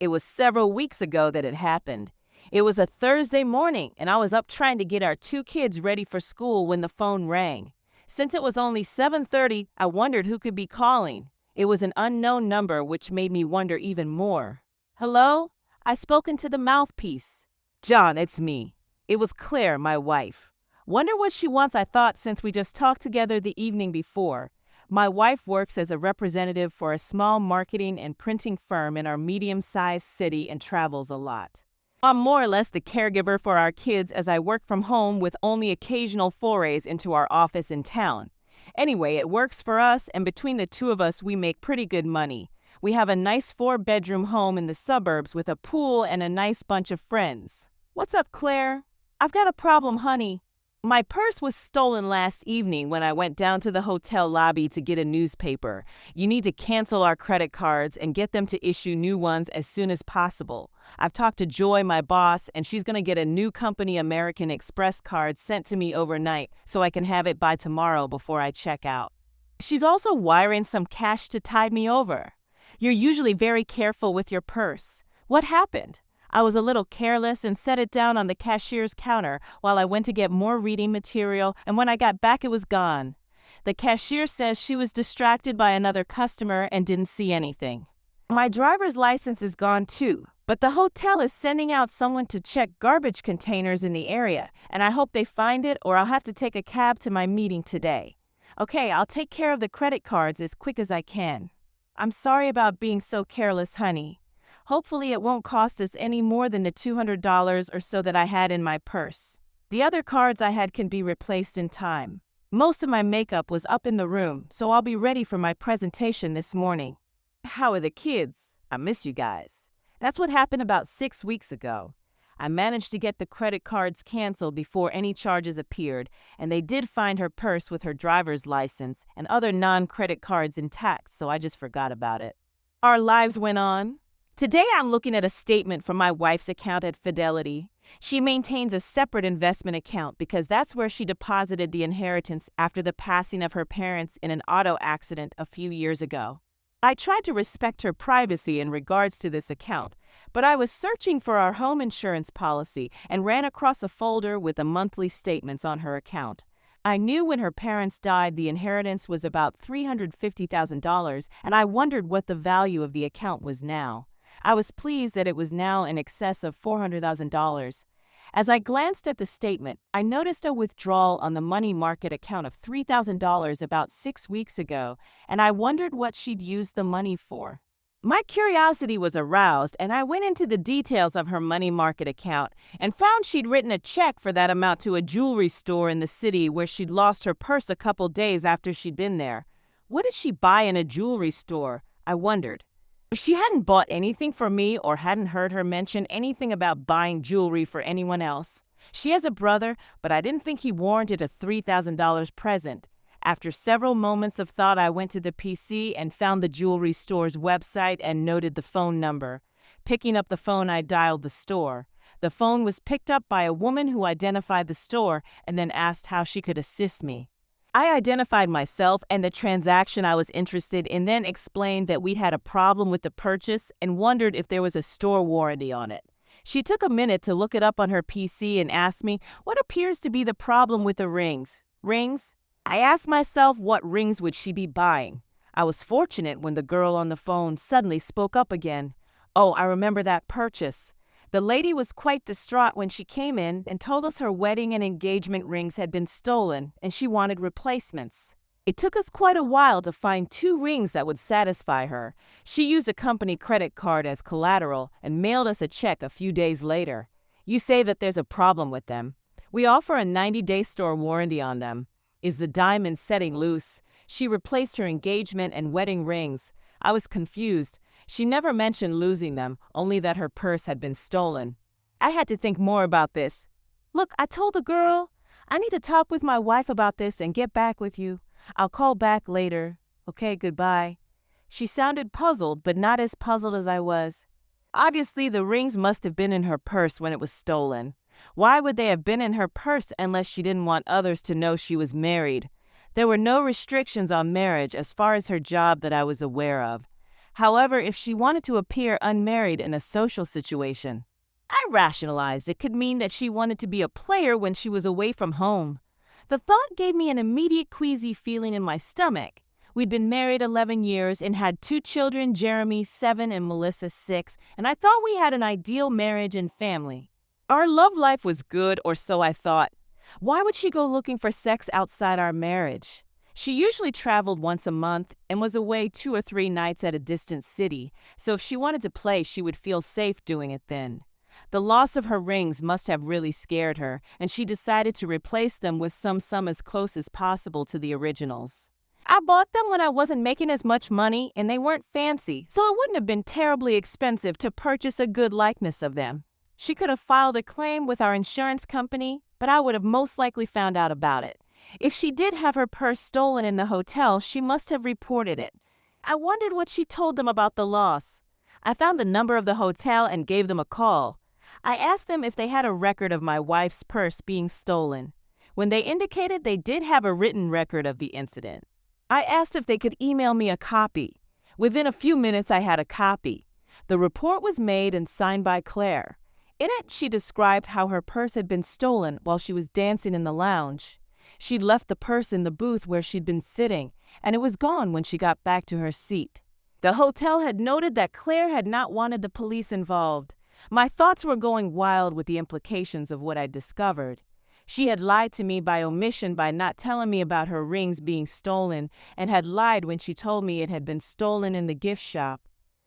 It was several weeks ago that it happened. It was a Thursday morning, and I was up trying to get our two kids ready for school when the phone rang. Since it was only 7:30, I wondered who could be calling. It was an unknown number, which made me wonder even more. Hello? I spoke into the mouthpiece. John, it's me. It was Claire, my wife. Wonder what she wants, I thought, since we just talked together the evening before. My wife works as a representative for a small marketing and printing firm in our medium-sized city and travels a lot. I'm more or less the caregiver for our kids as I work from home with only occasional forays into our office in town. Anyway, it works for us, and between the two of us, we make pretty good money. We have a nice 4-bedroom home in the suburbs with a pool and a nice bunch of friends. What's up, Claire? I've got a problem, honey. My purse was stolen last evening when I went down to the hotel lobby to get a newspaper. You need to cancel our credit cards and get them to issue new ones as soon as possible. I've talked to Joy, my boss, and she's going to get a new company American Express card sent to me overnight so I can have it by tomorrow before I check out. She's also wiring some cash to tide me over. You're usually very careful with your purse. What happened? I was a little careless and set it down on the cashier's counter while I went to get more reading material, and when I got back it was gone. The cashier says she was distracted by another customer and didn't see anything. My driver's license is gone too, but the hotel is sending out someone to check garbage containers in the area, and I hope they find it or I'll have to take a cab to my meeting today. Okay, I'll take care of the credit cards as quick as I can. I'm sorry about being so careless, honey. Hopefully it won't cost us any more than the $200 or so that I had in my purse. The other cards I had can be replaced in time. Most of my makeup was up in the room, so I'll be ready for my presentation this morning. How are the kids? I miss you guys. That's what happened about 6 weeks ago. I managed to get the credit cards canceled before any charges appeared, and they did find her purse with her driver's license and other non-credit cards intact, so I just forgot about it. Our lives went on. Today I'm looking at a statement from my wife's account at Fidelity. She maintains a separate investment account because that's where she deposited the inheritance after the passing of her parents in an auto accident a few years ago. I tried to respect her privacy in regards to this account, but I was searching for our home insurance policy and ran across a folder with the monthly statements on her account. I knew when her parents died the inheritance was about $350,000, and I wondered what the value of the account was now. I was pleased that it was now in excess of $400,000. As I glanced at the statement, I noticed a withdrawal on the money market account of $3,000 about 6 weeks ago, and I wondered what she'd used the money for. My curiosity was aroused, and I went into the details of her money market account and found she'd written a check for that amount to a jewelry store in the city where she'd lost her purse a couple days after she'd been there. What did she buy in a jewelry store? I wondered. She hadn't bought anything for me or hadn't heard her mention anything about buying jewelry for anyone else. She has a brother, but I didn't think he warranted a $3,000 present. After several moments of thought, I went to the PC and found the jewelry store's website and noted the phone number. Picking up the phone, I dialed the store. The phone was picked up by a woman who identified the store and then asked how she could assist me. I identified myself and the transaction I was interested in, then explained that we'd had a problem with the purchase and wondered if there was a store warranty on it. She took a minute to look it up on her PC and asked me what appears to be the problem with the rings. Rings? I asked myself what rings would she be buying. I was fortunate when the girl on the phone suddenly spoke up again. Oh, I remember that purchase. The lady was quite distraught when she came in and told us her wedding and engagement rings had been stolen and she wanted replacements. It took us quite a while to find 2 rings that would satisfy her. She used a company credit card as collateral and mailed us a check a few days later. You say that there's a problem with them. We offer a 90-day store warranty on them. Is the diamond setting loose? She replaced her engagement and wedding rings. I was confused. She never mentioned losing them, only that her purse had been stolen. I had to think more about this. Look, I told the girl, I need to talk with my wife about this and get back with you. I'll call back later. Okay, goodbye. She sounded puzzled, but not as puzzled as I was. Obviously, the rings must have been in her purse when it was stolen. Why would they have been in her purse unless she didn't want others to know she was married? There were no restrictions on marriage as far as her job that I was aware of. However, if she wanted to appear unmarried in a social situation, I rationalized it could mean that she wanted to be a player when she was away from home. The thought gave me an immediate queasy feeling in my stomach. We'd been married 11 years and had 2 children, Jeremy 7 and Melissa 6, and I thought we had an ideal marriage and family. Our love life was good, or so I thought. Why would she go looking for sex outside our marriage? She usually traveled once a month and was away 2 or 3 nights at a distant city, so if she wanted to play, she would feel safe doing it then. The loss of her rings must have really scared her, and she decided to replace them with some as close as possible to the originals. I bought them when I wasn't making as much money, and they weren't fancy, so it wouldn't have been terribly expensive to purchase a good likeness of them. She could have filed a claim with our insurance company, but I would have most likely found out about it. If she did have her purse stolen in the hotel, she must have reported it. I wondered what she told them about the loss. I found the number of the hotel and gave them a call. I asked them if they had a record of my wife's purse being stolen. When they indicated they did have a written record of the incident, I asked if they could email me a copy. Within a few minutes, I had a copy. The report was made and signed by Claire. In it, she described how her purse had been stolen while she was dancing in the lounge. She'd left the purse in the booth where she'd been sitting, and it was gone when she got back to her seat. The hotel had noted that Claire had not wanted the police involved. My thoughts were going wild with the implications of what I'd discovered. She had lied to me by omission by not telling me about her rings being stolen, and had lied when she told me it had been stolen in the gift shop.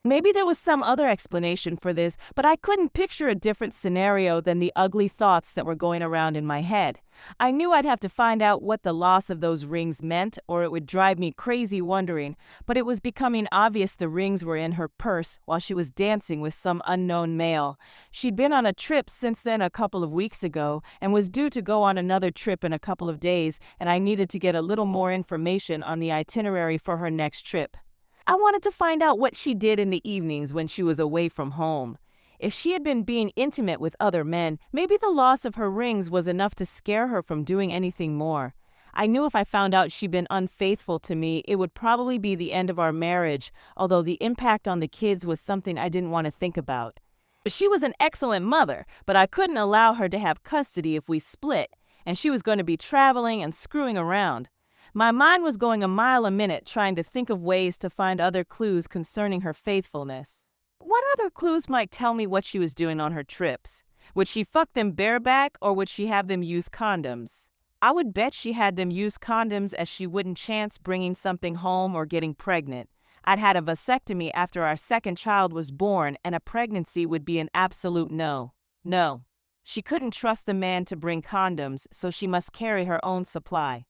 Maybe there was some other explanation for this, but I couldn't picture a different scenario than the ugly thoughts that were going around in my head. I knew I'd have to find out what the loss of those rings meant, or it would drive me crazy wondering, but it was becoming obvious the rings were in her purse while she was dancing with some unknown male. She'd been on a trip since then a couple of weeks ago, and was due to go on another trip in a couple of days, and I needed to get a little more information on the itinerary for her next trip. I wanted to find out what she did in the evenings when she was away from home. If she had been being intimate with other men, maybe the loss of her rings was enough to scare her from doing anything more. I knew if I found out she'd been unfaithful to me, it would probably be the end of our marriage, although the impact on the kids was something I didn't want to think about. She was an excellent mother, but I couldn't allow her to have custody if we split, and she was going to be traveling and screwing around. My mind was going a mile a minute trying to think of ways to find other clues concerning her faithfulness. What other clues might tell me what she was doing on her trips? Would she fuck them bareback, or would she have them use condoms? I would bet she had them use condoms, as she wouldn't chance bringing something home or getting pregnant. I'd had a vasectomy after our second child was born, and a pregnancy would be an absolute no. No. She couldn't trust the man to bring condoms, so she must carry her own supply.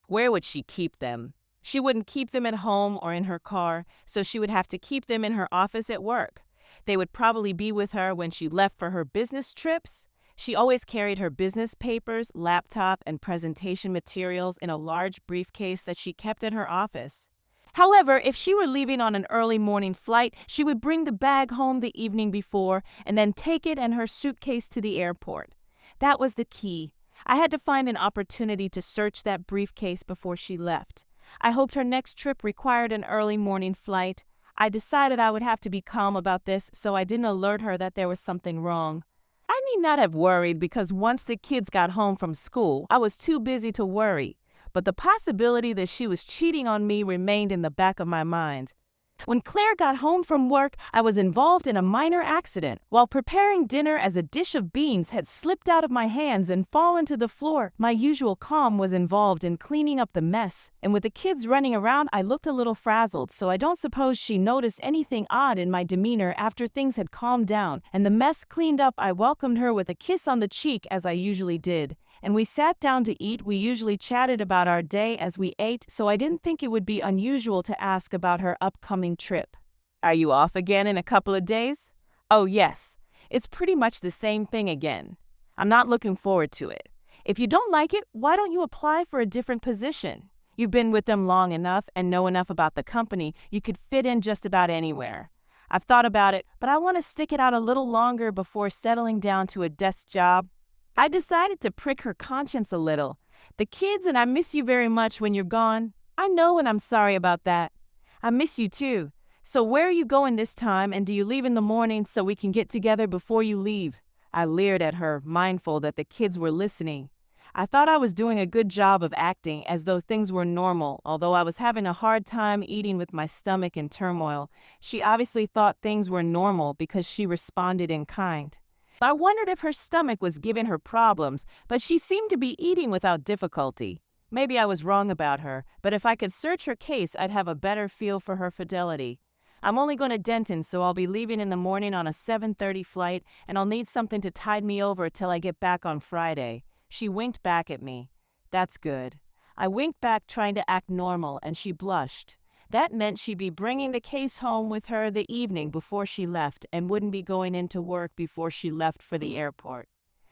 Where would she keep them? She wouldn't keep them at home or in her car, so she would have to keep them in her office at work. They would probably be with her when she left for her business trips. She always carried her business papers, laptop, and presentation materials in a large briefcase that she kept at her office. However, if she were leaving on an early morning flight, she would bring the bag home the evening before and then take it and her suitcase to the airport. That was the key. I had to find an opportunity to search that briefcase before she left. I hoped her next trip required an early morning flight. I decided I would have to be calm about this, so I didn't alert her that there was something wrong. I need not have worried, because once the kids got home from school, I was too busy to worry. But the possibility that she was cheating on me remained in the back of my mind. When Claire got home from work, I was involved in a minor accident. While preparing dinner, as a dish of beans had slipped out of my hands and fallen to the floor, my usual calm was involved in cleaning up the mess, and with the kids running around, I looked a little frazzled, so I don't suppose she noticed anything odd in my demeanor. After things had calmed down and the mess cleaned up, I welcomed her with a kiss on the cheek, as I usually did, and we sat down to eat. We usually chatted about our day as we ate, so I didn't think it would be unusual to ask about her upcoming trip. Are you off again in a couple of days? Oh, yes. It's pretty much the same thing again. I'm not looking forward to it. If you don't like it, why don't you apply for a different position? You've been with them long enough and know enough about the company, you could fit in just about anywhere. I've thought about it, but I want to stick it out a little longer before settling down to a desk job. I decided to prick her conscience a little. The kids and I miss you very much when you're gone. I know, and I'm sorry about that. I miss you too. So where are you going this time, and do you leave in the morning so we can get together before you leave? I leered at her, mindful that the kids were listening. I thought I was doing a good job of acting as though things were normal, although I was having a hard time eating with my stomach in turmoil. She obviously thought things were normal because she responded in kind. I wondered if her stomach was giving her problems, but she seemed to be eating without difficulty. Maybe I was wrong about her, but if I could search her case, I'd have a better feel for her fidelity. I'm only going to Denton, so I'll be leaving in the morning on a 7:30 flight, and I'll need something to tide me over till I get back on Friday. She winked back at me. That's good. I winked back, trying to act normal, and she blushed. That meant she'd be bringing the case home with her the evening before she left and wouldn't be going into work before she left for the airport.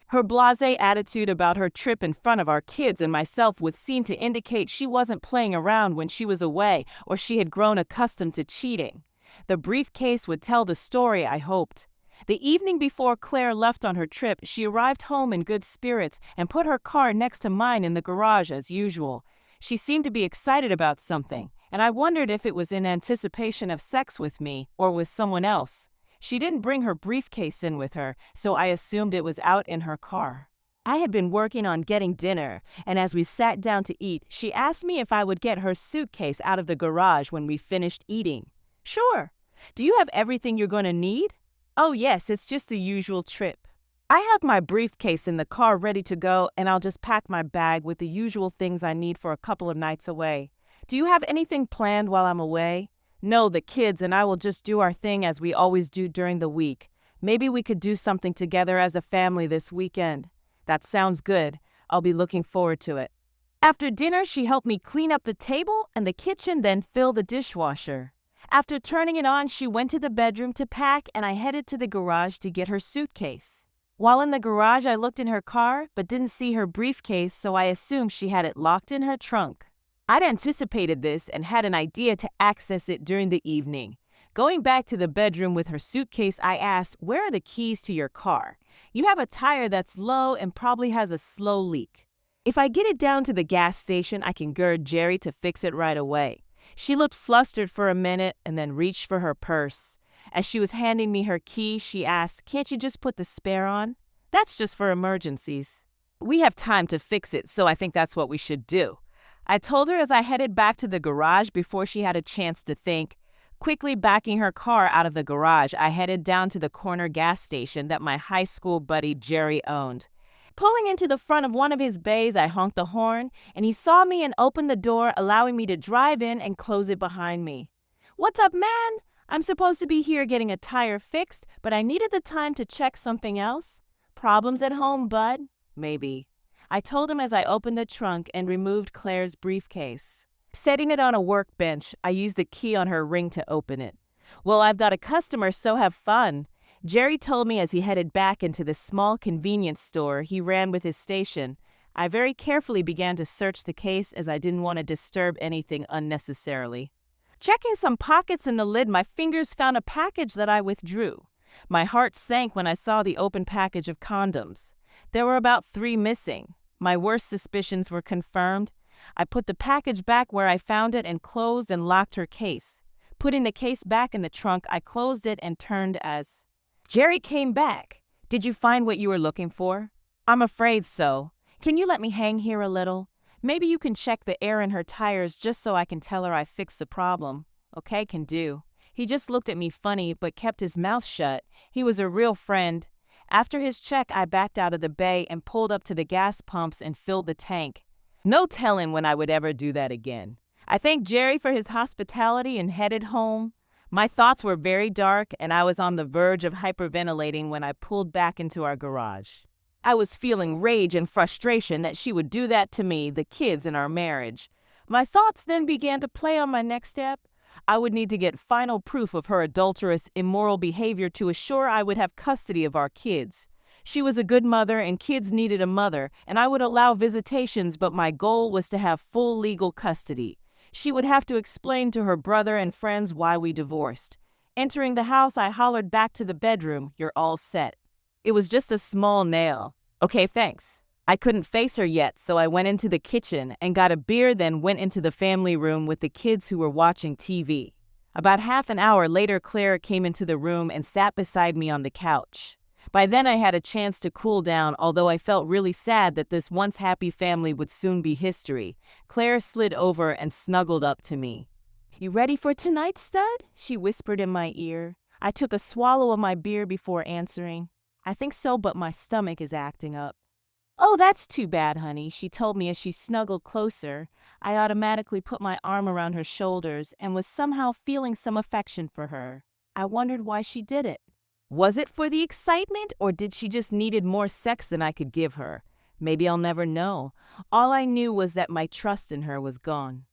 Her blasé attitude about her trip in front of our kids and myself would seem to indicate she wasn't playing around when she was away, or she had grown accustomed to cheating. The briefcase would tell the story, I hoped. The evening before Claire left on her trip, she arrived home in good spirits and put her car next to mine in the garage as usual. She seemed to be excited about something, and I wondered if it was in anticipation of sex with me or with someone else. She didn't bring her briefcase in with her, so I assumed it was out in her car. I had been working on getting dinner, and as we sat down to eat, she asked me if I would get her suitcase out of the garage when we finished eating. Sure. Do you have everything you're going to need? Oh yes, it's just the usual trip. I have my briefcase in the car ready to go, and I'll just pack my bag with the usual things I need for a couple of nights away. Do you have anything planned while I'm away? No, the kids and I will just do our thing as we always do during the week. Maybe we could do something together as a family this weekend. That sounds good. I'll be looking forward to it. After dinner, she helped me clean up the table and the kitchen, then fill the dishwasher. After turning it on, she went to the bedroom to pack, and I headed to the garage to get her suitcase. While in the garage, I looked in her car, but didn't see her briefcase, so I assumed she had it locked in her trunk. I'd anticipated this and had an idea to access it during the evening. Going back to the bedroom with her suitcase, I asked, "Where are the keys to your car? You have a tire that's low and probably has a slow leak. If I get it down to the gas station, I can gird Jerry to fix it right away." She looked flustered for a minute and then reached for her purse. As she was handing me her key, she asked, "Can't you just put the spare on? That's just for emergencies." "We have time to fix it, so I think that's what we should do," I told her as I headed back to the garage before she had a chance to think. Quickly backing her car out of the garage, I headed down to the corner gas station that my high school buddy Jerry owned. Pulling into the front of one of his bays, I honked the horn, and he saw me and opened the door, allowing me to drive in and close it behind me. "What's up, man? I'm supposed to be here getting a tire fixed, but I needed the time to check something else. Problems at home, bud?" "Maybe," I told him as I opened the trunk and removed Claire's briefcase. Setting it on a workbench, I used the key on her ring to open it. "Well, I've got a customer, so have fun," Jerry told me as he headed back into the small convenience store he ran with his station. I very carefully began to search the case as I didn't want to disturb anything unnecessarily. Checking some pockets in the lid, my fingers found a package that I withdrew. My heart sank when I saw the open package of condoms. There were about 3 missing. My worst suspicions were confirmed. I put the package back where I found it and closed and locked her case. Putting the case back in the trunk, I closed it and turned as Jerry came back. "Did you find what you were looking for?" "I'm afraid so. Can you let me hang here a little? Maybe you can check the air in her tires just so I can tell her I fixed the problem." "Okay, can do." He just looked at me funny but kept his mouth shut. He was a real friend. After his check, I backed out of the bay and pulled up to the gas pumps and filled the tank. No telling when I would ever do that again. I thanked Jerry for his hospitality and headed home. My thoughts were very dark, and I was on the verge of hyperventilating when I pulled back into our garage. I was feeling rage and frustration that she would do that to me, the kids, and our marriage. My thoughts then began to play on my next step. I would need to get final proof of her adulterous, immoral behavior to assure I would have custody of our kids. She was a good mother, and kids needed a mother, and I would allow visitations, but my goal was to have full legal custody. She would have to explain to her brother and friends why we divorced. Entering the house, I hollered back to the bedroom, "You're all set." It was just a small nail. "Okay, thanks." I couldn't face her yet, so I went into the kitchen and got a beer, then went into the family room with the kids who were watching TV. About half an hour later, Claire came into the room and sat beside me on the couch. By then, I had a chance to cool down, although I felt really sad that this once happy family would soon be history. Claire slid over and snuggled up to me. "You ready for tonight, stud?" she whispered in my ear. I took a swallow of my beer before answering. "I think so, but my stomach is acting up." "Oh, that's too bad, honey," she told me as she snuggled closer. I automatically put my arm around her shoulders and was somehow feeling some affection for her. I wondered why she did it. Was it for the excitement, or did she just needed more sex than I could give her? Maybe I'll never know. All I knew was that my trust in her was gone.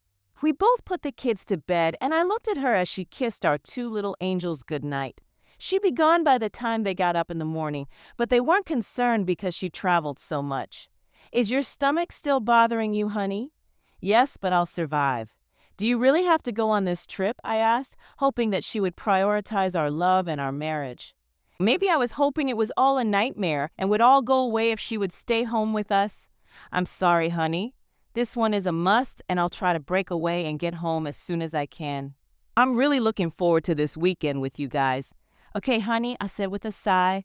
We both put the kids to bed, and I looked at her as she kissed our two little angels goodnight. She'd be gone by the time they got up in the morning, but they weren't concerned because she traveled so much. "Is your stomach still bothering you, honey?" "Yes, but I'll survive." "Do you really have to go on this trip?" I asked, hoping that she would prioritize our love and our marriage. Maybe I was hoping it was all a nightmare and would all go away if she would stay home with us. "I'm sorry, honey. This one is a must, and I'll try to break away and get home as soon as I can. I'm really looking forward to this weekend with you guys." "Okay, honey," I said with a sigh.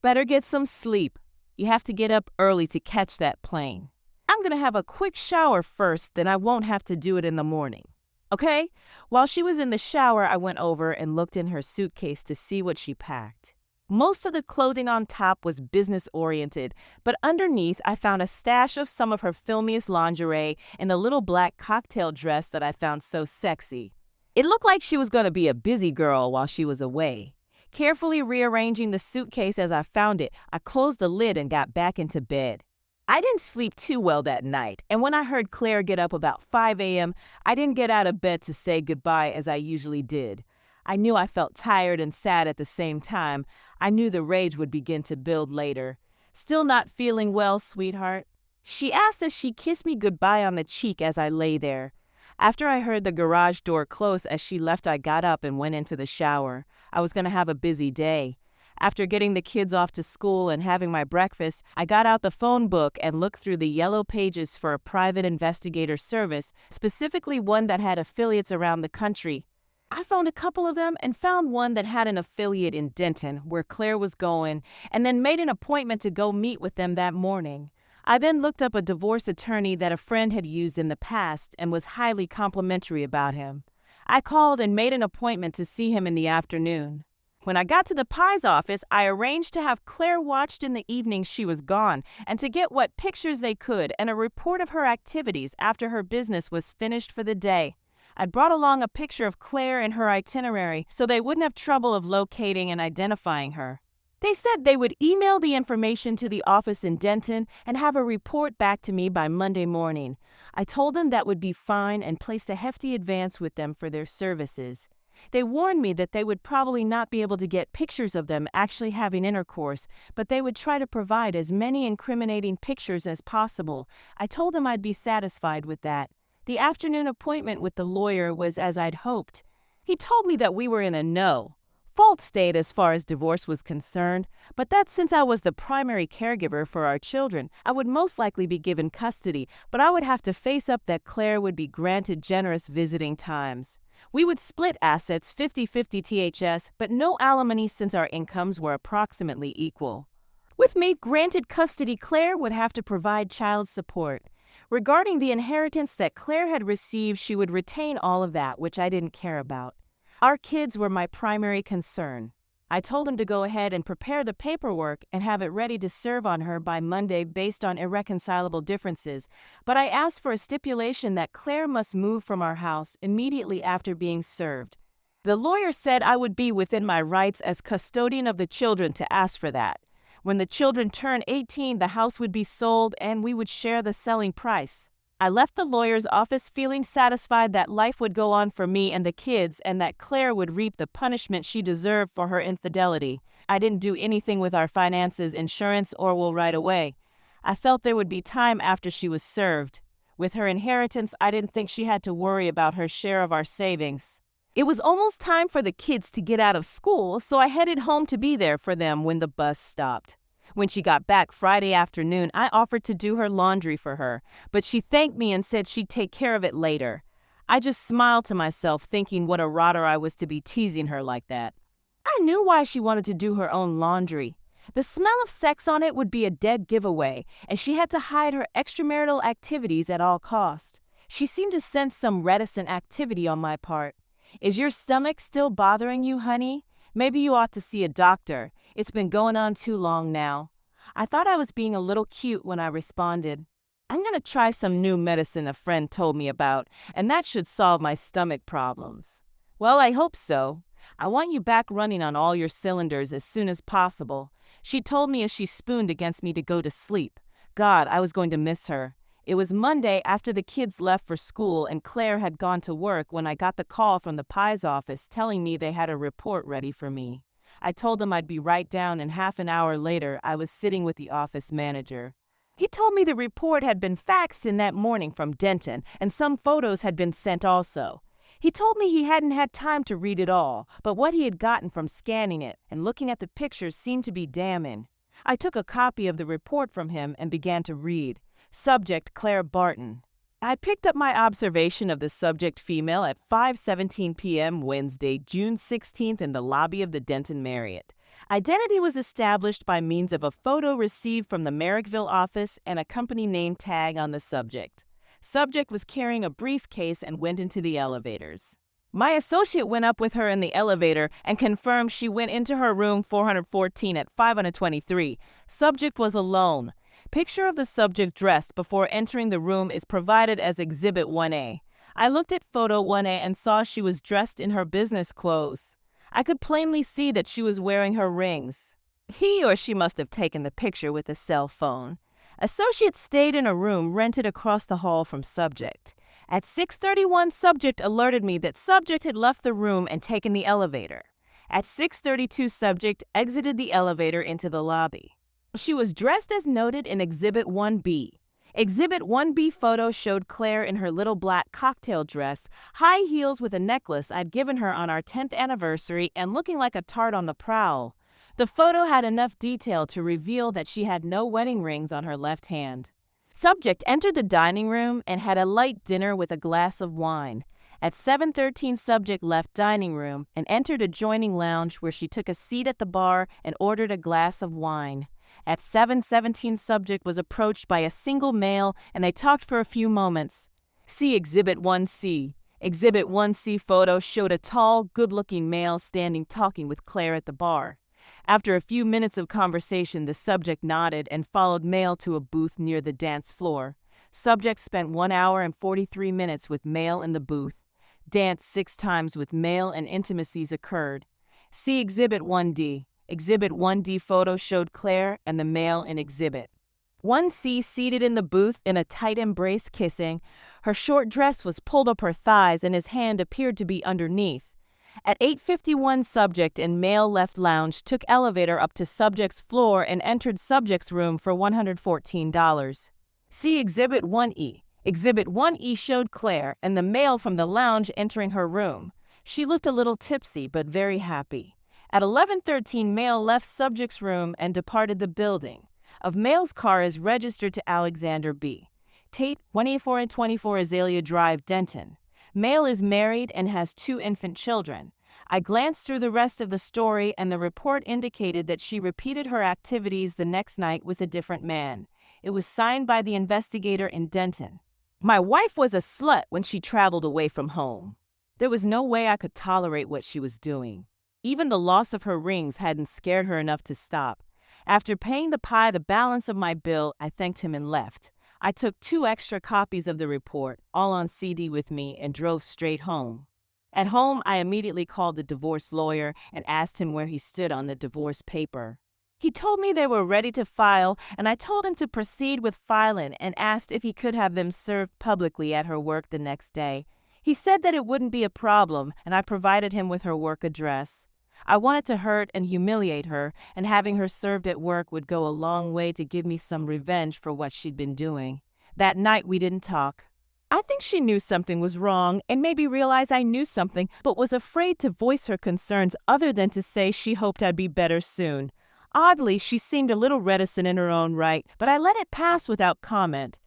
"Better get some sleep. You have to get up early to catch that plane." "I'm going to have a quick shower first, then I won't have to do it in the morning." "Okay?" While she was in the shower, I went over and looked in her suitcase to see what she packed. Most of the clothing on top was business-oriented, but underneath I found a stash of some of her filmiest lingerie and the little black cocktail dress that I found so sexy. It looked like she was going to be a busy girl while she was away. Carefully rearranging the suitcase as I found it, I closed the lid and got back into bed. I didn't sleep too well that night, and when I heard Claire get up about 5 a.m., I didn't get out of bed to say goodbye as I usually did. I knew I felt tired and sad at the same time. I knew the rage would begin to build later. "Still not feeling well, sweetheart?" she asked as she kissed me goodbye on the cheek as I lay there. After I heard the garage door close as she left, I got up and went into the shower. I was going to have a busy day. After getting the kids off to school and having my breakfast, I got out the phone book and looked through the yellow pages for a private investigator service, specifically one that had affiliates around the country. I found a couple of them and found one that had an affiliate in Denton, where Claire was going, and then made an appointment to go meet with them that morning. I then looked up a divorce attorney that a friend had used in the past and was highly complimentary about him. I called and made an appointment to see him in the afternoon. When I got to the Pye's office, I arranged to have Claire watched in the evening she was gone and to get what pictures they could and a report of her activities after her business was finished for the day. I'd brought along a picture of Claire and her itinerary so they wouldn't have trouble of locating and identifying her. They said they would email the information to the office in Denton and have a report back to me by Monday morning. I told them that would be fine and placed a hefty advance with them for their services. They warned me that they would probably not be able to get pictures of them actually having intercourse, but they would try to provide as many incriminating pictures as possible. I told them I'd be satisfied with that. The afternoon appointment with the lawyer was as I'd hoped. He told me that we were in a no-fault state as far as divorce was concerned, but that since I was the primary caregiver for our children, I would most likely be given custody, but I would have to face up that Claire would be granted generous visiting times. We would split assets 50-50 THS, but no alimony since our incomes were approximately equal. With me granted custody, Claire would have to provide child support. Regarding the inheritance that Claire had received, she would retain all of that, which I didn't care about. Our kids were my primary concern. I told him to go ahead and prepare the paperwork and have it ready to serve on her by Monday based on irreconcilable differences, but I asked for a stipulation that Claire must move from our house immediately after being served. The lawyer said I would be within my rights as custodian of the children to ask for that. When the children turned 18, the house would be sold and we would share the selling price. I left the lawyer's office feeling satisfied that life would go on for me and the kids and that Claire would reap the punishment she deserved for her infidelity. I didn't do anything with our finances, insurance, or will right away. I felt there would be time after she was served. With her inheritance, I didn't think she had to worry about her share of our savings. It was almost time for the kids to get out of school, so I headed home to be there for them when the bus stopped. When she got back Friday afternoon, I offered to do her laundry for her, but she thanked me and said she'd take care of it later. I just smiled to myself, thinking what a rotter I was to be teasing her like that. I knew why she wanted to do her own laundry. The smell of sex on it would be a dead giveaway, and she had to hide her extramarital activities at all cost. She seemed to sense some reticent activity on my part. Is your stomach still bothering you, honey? Maybe you ought to see a doctor. It's been going on too long now. I thought I was being a little cute when I responded. I'm gonna try some new medicine a friend told me about, and that should solve my stomach problems. Well, I hope so. I want you back running on all your cylinders as soon as possible. She told me as she spooned against me to go to sleep. God, I was going to miss her. It was Monday after the kids left for school and Claire had gone to work when I got the call from the Pies office telling me they had a report ready for me. I told them I'd be right down, and half an hour later I was sitting with the office manager. He told me the report had been faxed in that morning from Denton, and some photos had been sent also. He told me he hadn't had time to read it all, but what he had gotten from scanning it and looking at the pictures seemed to be damning. I took a copy of the report from him and began to read. Subject Claire Barton. I picked up my observation of the subject female at 5:17 p.m. Wednesday, June 16th in the lobby of the Denton Marriott. Identity was established by means of a photo received from the Merrickville office and a company name tag on the subject. Subject was carrying a briefcase and went into the elevators. My associate went up with her in the elevator and confirmed she went into her room 414 at 523. Subject was alone. Picture of the subject dressed before entering the room is provided as Exhibit 1A. I looked at Photo 1A and saw she was dressed in her business clothes. I could plainly see that she was wearing her rings. He or she must have taken the picture with a cell phone. Associate stayed in a room rented across the hall from subject. At 6:31, subject alerted me that subject had left the room and taken the elevator. At 6:32, subject exited the elevator into the lobby. She was dressed as noted in Exhibit 1B. Exhibit 1B photo showed Claire in her little black cocktail dress, high heels with a necklace I'd given her on our 10th anniversary, and looking like a tart on the prowl. The photo had enough detail to reveal that she had no wedding rings on her left hand. Subject entered the dining room and had a light dinner with a glass of wine. At 7:13, subject left dining room and entered adjoining lounge where she took a seat at the bar and ordered a glass of wine. At 7:17, subject was approached by a single male and they talked for a few moments. See Exhibit 1C. Exhibit 1C photo showed a tall, good-looking male standing talking with Claire at the bar. After a few minutes of conversation, the subject nodded and followed male to a booth near the dance floor. Subject spent 1 hour and 43 minutes with male in the booth. Danced 6 times with male and intimacies occurred. See Exhibit 1D. Exhibit 1D photo showed Claire and the male in Exhibit 1C seated in the booth in a tight embrace kissing. Her short dress was pulled up her thighs and his hand appeared to be underneath. At 8:51, subject and male left lounge, took elevator up to subject's floor and entered subject's room for $114. See Exhibit 1E. Exhibit 1E showed Claire and the male from the lounge entering her room. She looked a little tipsy but very happy. At 11:13, male left subject's room and departed the building. Of male's car is registered to Alexander B. Tate, 24 and 24 Azalea Drive, Denton. Male is married and has 2 infant children. I glanced through the rest of the story and the report indicated that she repeated her activities the next night with a different man. It was signed by the investigator in Denton. My wife was a slut when she traveled away from home. There was no way I could tolerate what she was doing. Even the loss of her rings hadn't scared her enough to stop. After paying the pie the balance of my bill, I thanked him and left. I took 2 extra copies of the report, all on CD with me, and drove straight home. At home, I immediately called the divorce lawyer and asked him where he stood on the divorce paper. He told me they were ready to file, and I told him to proceed with filing and asked if he could have them served publicly at her work the next day. He said that it wouldn't be a problem, and I provided him with her work address. I wanted to hurt and humiliate her, and having her served at work would go a long way to give me some revenge for what she'd been doing. That night we didn't talk. I think she knew something was wrong and maybe realized I knew something, but was afraid to voice her concerns other than to say she hoped I'd be better soon. Oddly, she seemed a little reticent in her own right, but I let it pass without comment.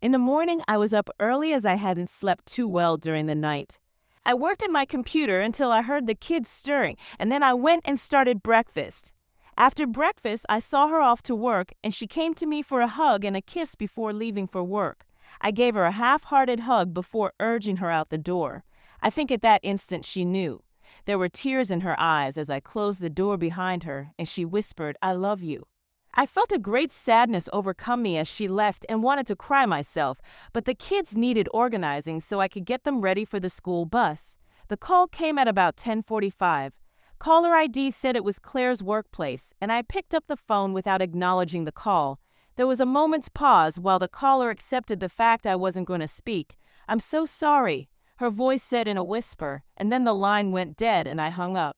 In the morning, I was up early as I hadn't slept too well during the night. I worked at my computer until I heard the kids stirring, and then I went and started breakfast. After breakfast, I saw her off to work, and she came to me for a hug and a kiss before leaving for work. I gave her a half-hearted hug before urging her out the door. I think at that instant she knew. There were tears in her eyes as I closed the door behind her, and she whispered, "I love you." I felt a great sadness overcome me as she left and wanted to cry myself, but the kids needed organizing so I could get them ready for the school bus. The call came at about 10:45. Caller ID said it was Claire's workplace, and I picked up the phone without acknowledging the call. There was a moment's pause while the caller accepted the fact I wasn't going to speak. "I'm so sorry," her voice said in a whisper, and then the line went dead and I hung up.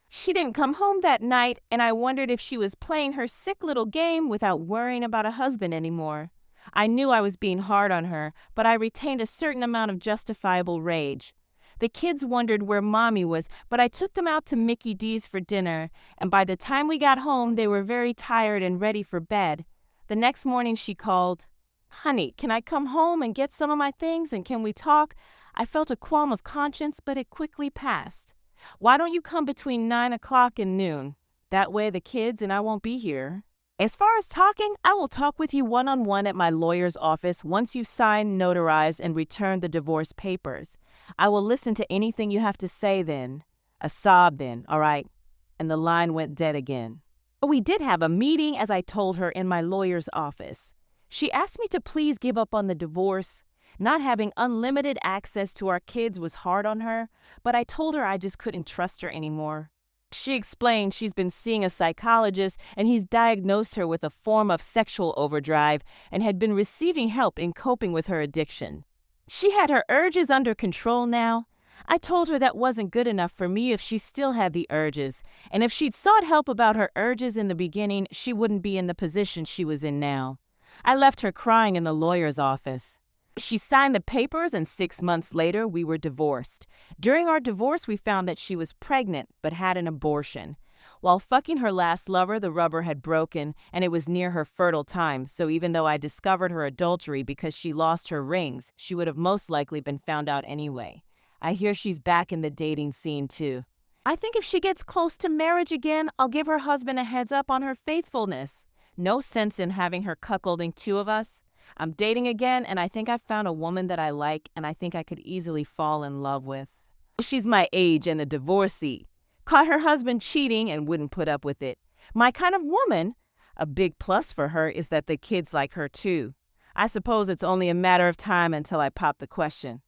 She didn't come home that night, and I wondered if she was playing her sick little game without worrying about a husband anymore. I knew I was being hard on her, but I retained a certain amount of justifiable rage. The kids wondered where Mommy was, but I took them out to Mickey D's for dinner, and by the time we got home, they were very tired and ready for bed. The next morning she called, "Honey, can I come home and get some of my things, and can we talk?" I felt a qualm of conscience, but it quickly passed. "Why don't you come between 9 o'clock and noon? That way the kids and I won't be here. As far as talking, I will talk with you one-on-one at my lawyer's office once you've signed, notarized, and returned the divorce papers. I will listen to anything you have to say then." A sob then, all right. And the line went dead again. But we did have a meeting, as I told her, in my lawyer's office. She asked me to please give up on the divorce. Not having unlimited access to our kids was hard on her, but I told her I just couldn't trust her anymore. She explained she's been seeing a psychologist and he's diagnosed her with a form of sexual overdrive and had been receiving help in coping with her addiction. She had her urges under control now. I told her that wasn't good enough for me if she still had the urges, and if she'd sought help about her urges in the beginning, she wouldn't be in the position she was in now. I left her crying in the lawyer's office. She signed the papers, and 6 months later, we were divorced. During our divorce, we found that she was pregnant but had an abortion. While fucking her last lover, the rubber had broken, and it was near her fertile time, so even though I discovered her adultery because she lost her rings, she would have most likely been found out anyway. I hear she's back in the dating scene, too. I think if she gets close to marriage again, I'll give her husband a heads up on her faithfulness. No sense in having her cuckolding two of us. I'm dating again, and I think I've found a woman that I like and I think I could easily fall in love with. She's my age and a divorcee. Caught her husband cheating and wouldn't put up with it. My kind of woman. A big plus for her is that the kids like her too. I suppose it's only a matter of time until I pop the question.